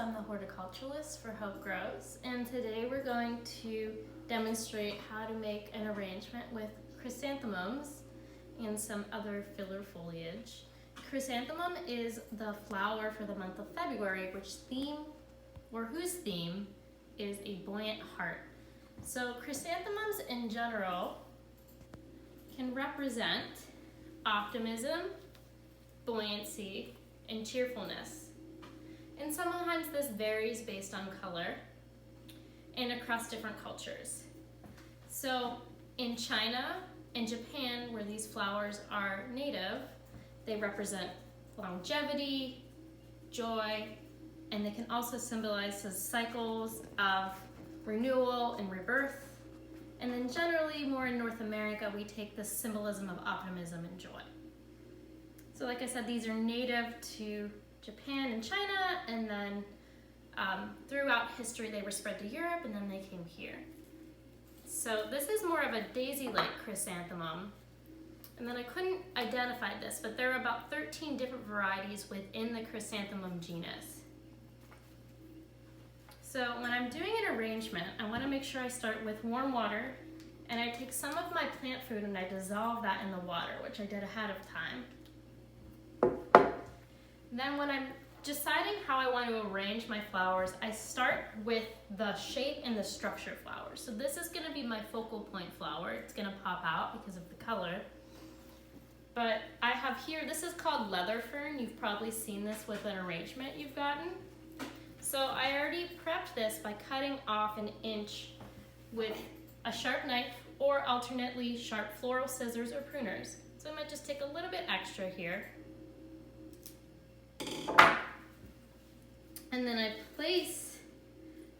I'm the horticulturalist for Hope Grows, and today we're going to demonstrate how to make an arrangement with chrysanthemums and some other filler foliage. Chrysanthemum is the flower for the month of February, whose theme is a buoyant heart. So chrysanthemums in general can represent optimism, buoyancy, and cheerfulness. And sometimes this varies based on color and across different cultures. So in China and Japan, where these flowers are native, they represent longevity, joy, and they can also symbolize the cycles of renewal and rebirth. And then generally, more in North America, we take the symbolism of optimism and joy. So like I said, these are native to Japan and China, and then throughout history they were spread to Europe, and then they came here. So this is more of a daisy-like chrysanthemum, and then I couldn't identify this, but there are about 13 different varieties within the chrysanthemum genus. So when I'm doing an arrangement, I want to make sure I start with warm water, and I take some of my plant food and I dissolve that in the water, which I did ahead of time. Then when I'm deciding how I want to arrange my flowers, I start with the shape and the structure flowers. So this is going to be my focal point flower. It's going to pop out because of the color. But I have here, this is called leather fern. You've probably seen this with an arrangement you've gotten. So I already prepped this by cutting off an inch with a sharp knife, or alternately sharp floral scissors or pruners. So I might just take a little bit extra here. And then I place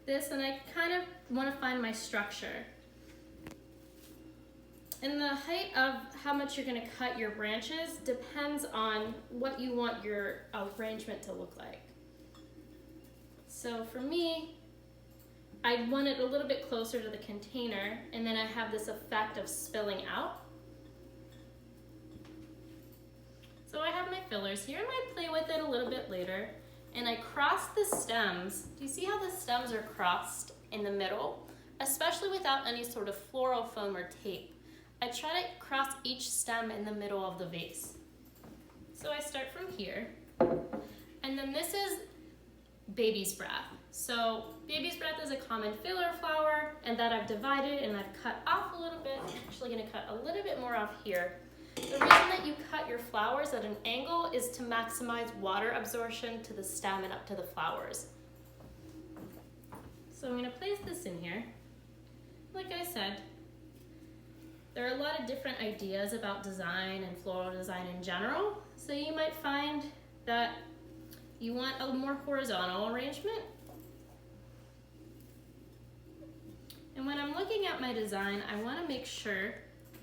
this, and I kind of want to find my structure. And the height of how much you're going to cut your branches depends on what you want your arrangement to look like. So for me, I want it a little bit closer to the container, and then I have this effect of spilling out. So I have my fillers here. I might play with it a little bit later. And I cross the stems. Do you see how the stems are crossed in the middle? Especially without any sort of floral foam or tape. I try to cross each stem in the middle of the vase. So I start from here. And then this is baby's breath. So baby's breath is a common filler flower, and that I've divided and I've cut off a little bit. I'm actually gonna cut a little bit more off here. The reason that you cut your flowers at an angle is to maximize water absorption to the stem and up to the flowers. So I'm going to place this in here. Like I said, there are a lot of different ideas about design and floral design in general. So you might find that you want a more horizontal arrangement. And when I'm looking at my design, I want to make sure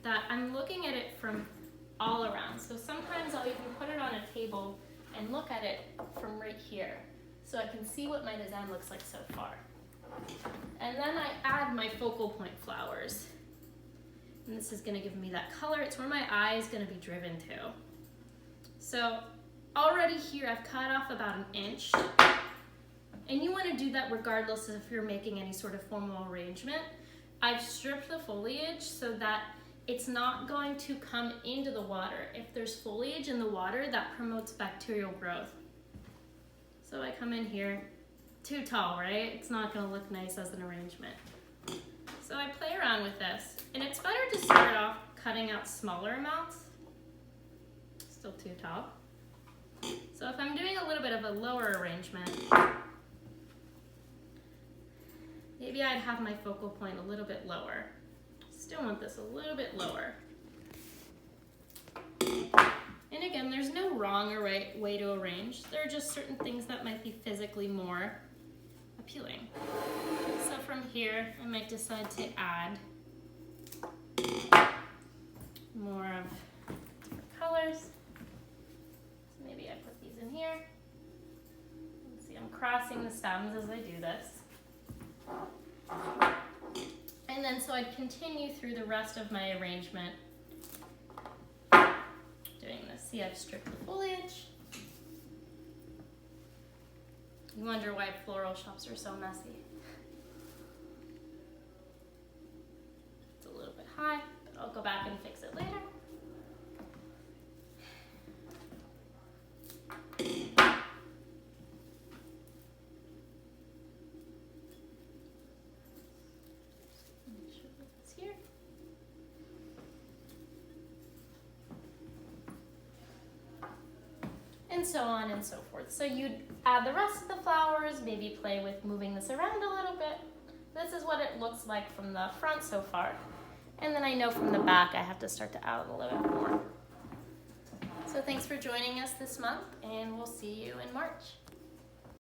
that I'm looking at it from all around. So sometimes I'll even put it on a table and look at it from right here, so I can see what my design looks like so far. And then I add my focal point flowers. And this is gonna give me that color. It's where my eye is gonna be driven to. So already here I've cut off about an inch. And you wanna do that regardless of if you're making any sort of formal arrangement. I've stripped the foliage so that it's not going to come into the water. If there's foliage in the water, that promotes bacterial growth. So I come in here, too tall, right? It's not gonna look nice as an arrangement. So I play around with this, and it's better to start off cutting out smaller amounts. Still too tall. So if I'm doing a little bit of a lower arrangement, maybe I'd have my focal point a little bit lower. Still want this a little bit lower. And again, there's no wrong or right way to arrange. There are just certain things that might be physically more appealing. So from here, I might decide to add more of different colors. So maybe I put these in here. Let's see, I'm crossing the stems as I do this. And then so I'd continue through the rest of my arrangement doing this. See, I've stripped the foliage. You wonder why floral shops are so messy. It's a little bit high, but I'll go back and fix it later. Make sure it's here. And so on and so forth. So you'd add the rest of the flowers, maybe play with moving this around a little bit. This is what it looks like from the front so far. And then I know from the back I have to start to add a little bit more. So thanks for joining us this month, and we'll see you in March.